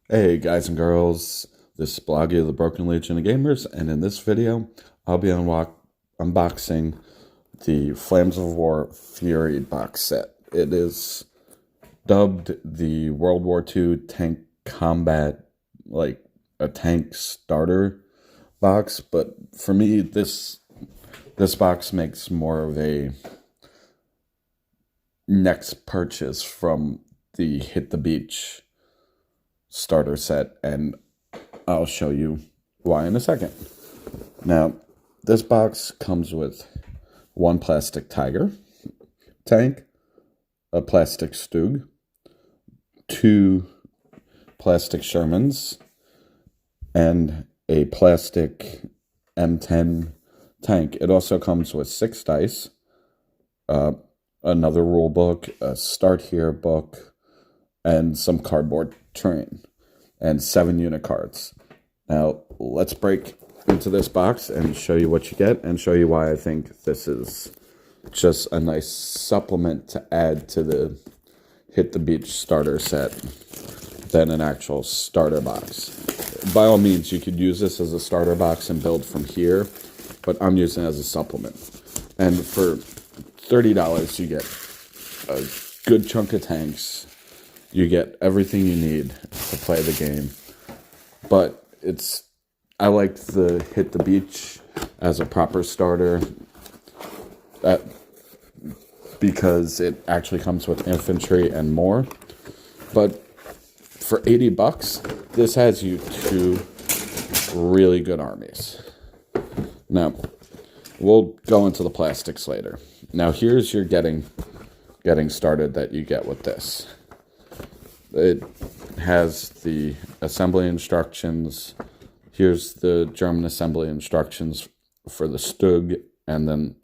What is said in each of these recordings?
Hey guys and girls, this is Bloggy of the Broken Legion of Gamers, and in this video, I'll be unboxing the Flames of War Fury box set. It is dubbed the World War II tank combat, like a tank starter box, but for me, this box makes more of a next purchase from the Hit the Beach starter set, and I'll show you why in a second. Now, this box comes with one plastic Tiger tank, a plastic Stug, two plastic Shermans, and a plastic M10 tank. It also comes with 6 dice, another rule book, a Start Here book, and some cardboard terrain, and 7 unit cards. Now, let's break into this box and show you what you get and show you why I think this is just a nice supplement to add to the Hit the Beach starter set than an actual starter box. By all means, you could use this as a starter box and build from here, but I'm using it as a supplement. And for $30, you get a good chunk of tanks. You get everything you need to play the game. But I like the Hit the Beach as a proper starter because it actually comes with infantry and more. But for $80, this has you 2 really good armies. Now, we'll go into the plastics later. Now, here's your getting started that you get with this. It has the assembly instructions. Here's the German assembly instructions for the Stug and then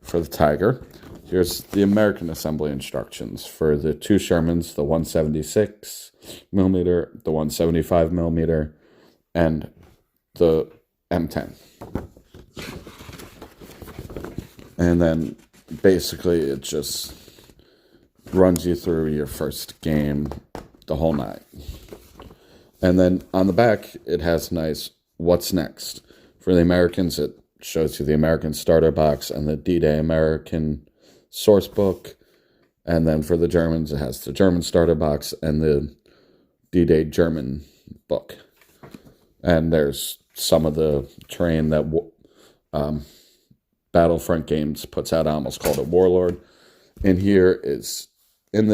for the Tiger. Here's the American assembly instructions for the 2 Shermans, the 176 millimeter, the 175 millimeter, and the M10. And then basically it just runs you through your first game, the whole night. And then on the back, it has nice what's next. For the Americans, it shows you the American starter box and the D-Day American source book. And then for the Germans, it has the German starter box and the D-Day German book. And there's some of the terrain that Battlefront Games puts out. I almost called it Warlord. In here is, I'm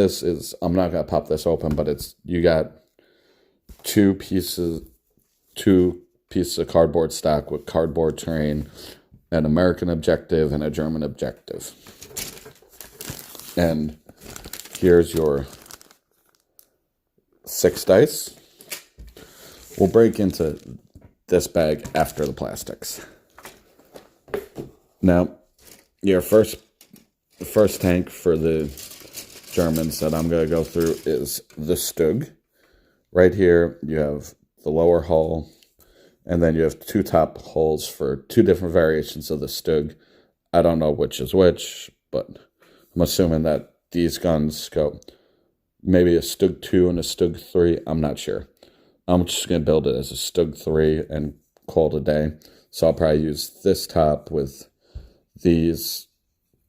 not going to pop this open, but you got two pieces of cardboard stock with cardboard terrain, an American objective and a German objective. And here's your 6 dice. We'll break into this bag after the plastics. Now, your first tank for the Germans that I'm going to go through is the Stug. Right here, you have the lower hull, and then you have 2 top hulls for 2 different variations of the Stug. I don't know which is which, but I'm assuming that these guns go maybe a Stug 2 and a Stug 3. I'm not sure. I'm just going to build it as a Stug 3 and call it a day. So I'll probably use this top with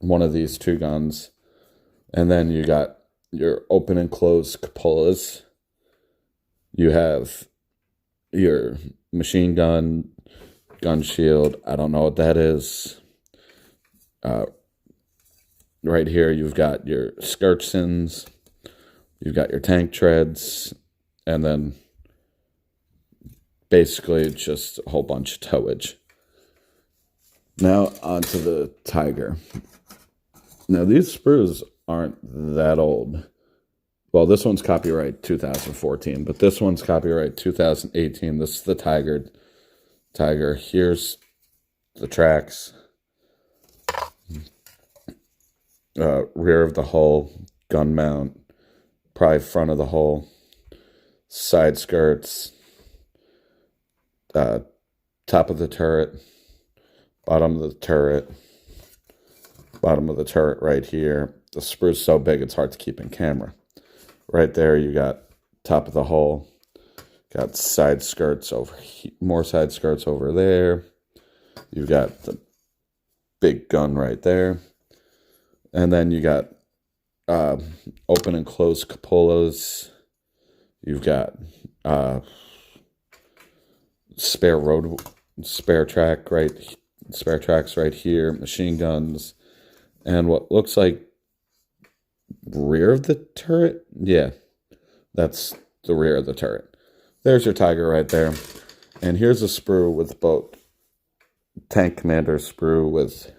one of these 2 guns. And then you got your open and closed cupolas. You have your machine gun shield. I don't know what that is. Right here, you've got your Skirtsons. You've got your tank treads. And then basically just a whole bunch of towage. Now onto the Tiger. Now these sprues aren't that old. Well, this one's copyright 2014, but this one's copyright 2018. This is the Tiger. Here's the tracks. Rear of the hull, gun mount, probably front of the hull, side skirts, top of the turret, bottom of the turret right here. The sprue's so big it's hard to keep in camera. Right there, you got top of the hull. Got side skirts more side skirts over there. You've got the big gun right there. And then you got open and closed cupolas. You've got spare tracks right here, machine guns, and what looks like rear of the turret. Yeah, that's the rear of the turret. There's your Tiger right there. And here's a sprue with both tank commander sprue with,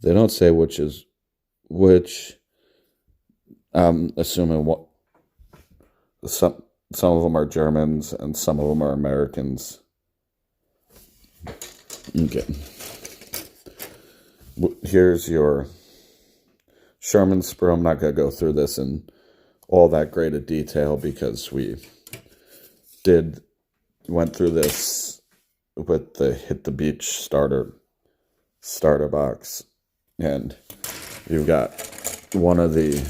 they don't say which is which. I'm assuming what some of them are Germans and some of them are Americans. Okay. Here's your Sherman sprue. I'm not going to go through this in all that great a detail because we went through this with the Hit the Beach starter box, and you've got one of the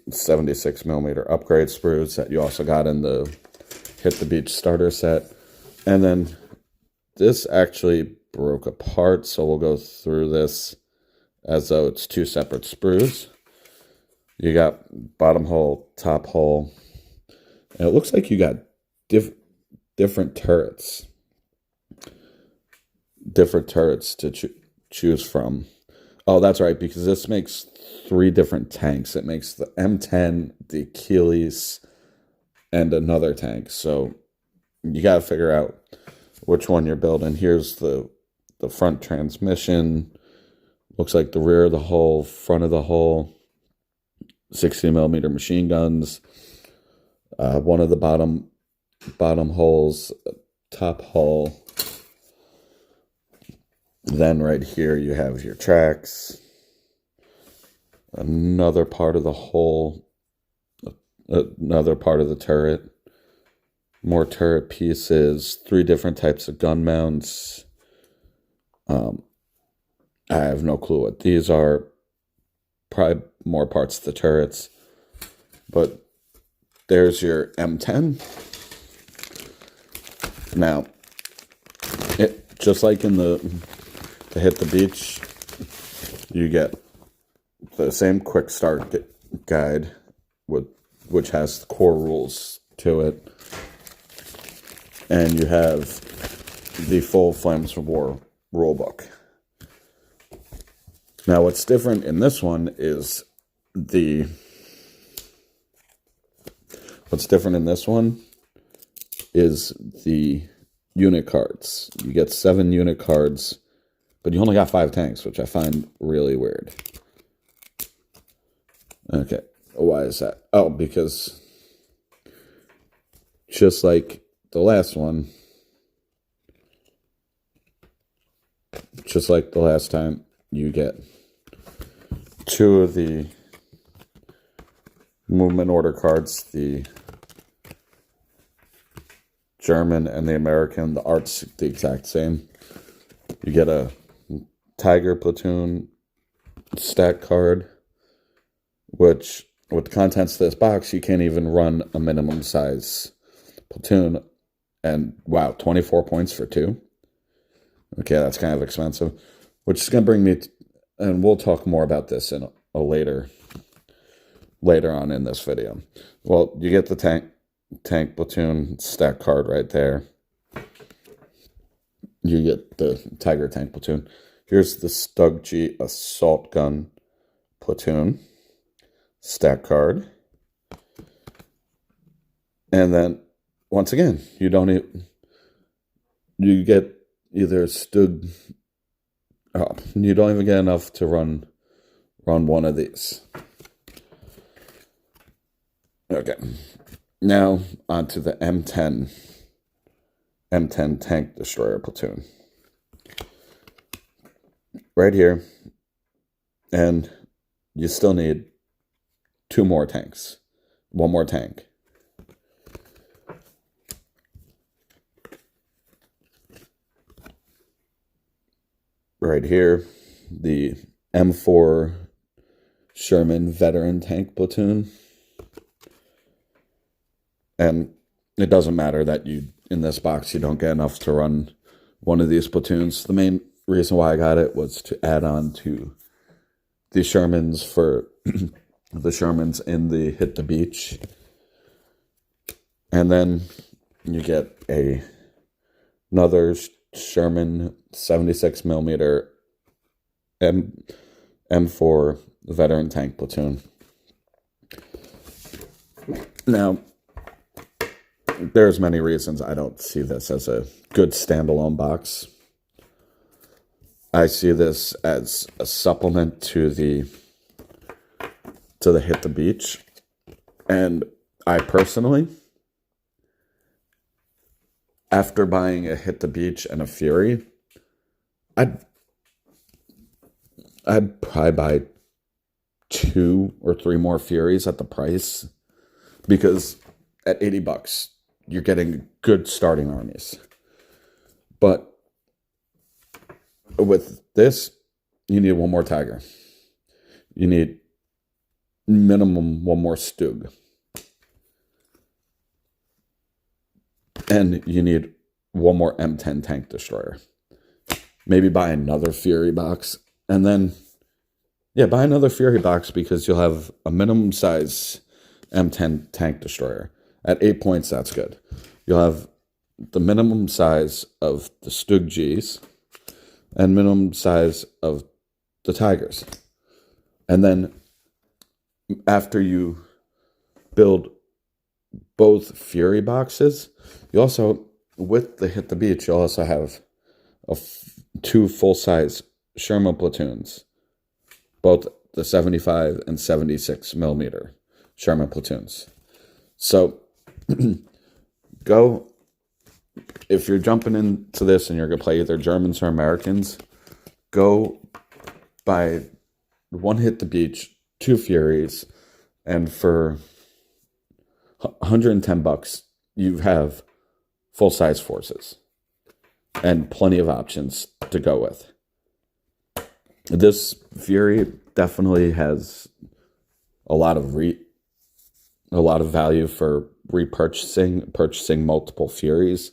76mm upgrade sprues that you also got in the Hit the Beach starter set. And then this actually broke apart, so we'll go through this as though it's two separate sprues. You got bottom hole, top hole, and it looks like you got different turrets. Different turrets to choose from. Oh, that's right, because this makes 3 different tanks. It makes the M10, the Achilles, and another tank. So you got to figure out which one you're building. Here's the front transmission. Looks like the rear of the hull, front of the hull. 60mm machine guns. One of the bottom holes, top hull. Then right here you have your tracks. Another part of the hull. Another part of the turret. More turret pieces. 3 different types of gun mounts. I have no clue what these are. Probably more parts of the turrets. But there's your M10. Now, just like in the Hit the Beach, you get the same quick start guide which has the core rules to it. And you have the full Flames of War rulebook. Now, what's different in this one is the unit cards. You get 7 unit cards, but you only got 5 tanks, which I find really weird. Okay, why is that? Oh, because just like the last one, just like the last time, you get 2 of the movement order cards, the German and the American. The art's the exact same. You get a Tiger platoon stack card, which with the contents of this box, you can't even run a minimum size platoon. And wow, 24 points for 2. Okay, that's kind of expensive. Which is going to bring me, and we'll talk more about this in a later on in this video. Well, you get the tank platoon stack card right there. You get the Tiger tank platoon. Here's the Stug G assault gun platoon stack card. And then once again, you get either Stug. Oh, you don't even get enough to run one of these. Okay. Now, onto the M10 Tank Destroyer Platoon. Right here. And you still need 2 more tanks. 1 more tank. Right here, the M4 Sherman Veteran Tank Platoon. And it doesn't matter that in this box, you don't get enough to run one of these platoons. The main reason why I got it was to add on to the Shermans for the Shermans in the Hit the Beach. And then you get another Sherman 76 millimeter M4 veteran tank platoon. Now, there's many reasons I don't see this as a good standalone box. I see this as a supplement to the Hit the Beach. And I personally, after buying a Hit the Beach and a Fury, I'd probably buy 2 or 3 more Furies at the price, because at $80 you're getting good starting armies. But with this, you need 1 more Tiger. You need minimum 1 more Stug. And you need 1 more M10 tank destroyer. Maybe buy another Fury box. And then, yeah, buy another Fury box, because you'll have a minimum size M10 tank destroyer. At 8 points, that's good. You'll have the minimum size of the Stug Gs and minimum size of the Tigers. And then after you build both Fury boxes, you also, with the Hit the Beach, you'll also have 2 full-size Sherman platoons, both the 75 and 76 millimeter Sherman platoons. So go, if you're jumping into this and you're going to play either Germans or Americans, go buy 1 Hit the Beach, 2 Furies, and for $110, you have full-size forces and plenty of options to go with. This Fury definitely has a lot of value for purchasing multiple Furies,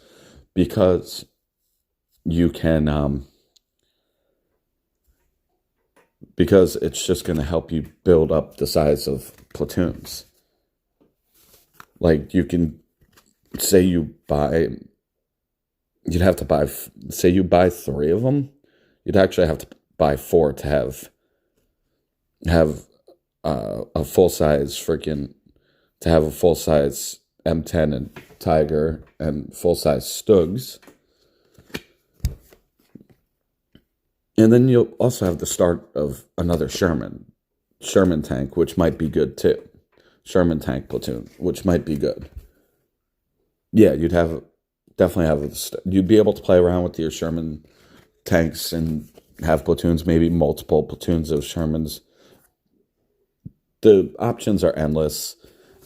because you can because it's just going to help you build up the size of platoons. Like, you can say you buy 3 of them, you'd actually have to buy 4 to have a full-size M10 and Tiger and full-size Stugs. And then you'll also have the start of another Sherman tank, which might be good too. Sherman tank platoon, which might be good. Yeah, you'd be able to play around with your Sherman tanks and have platoons, maybe multiple platoons of Shermans. The options are endless.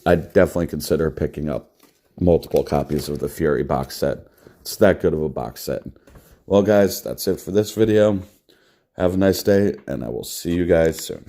I'd definitely consider picking up multiple copies of the Fury box set. It's that good of a box set. Well, guys, that's it for this video. Have a nice day, and I will see you guys soon.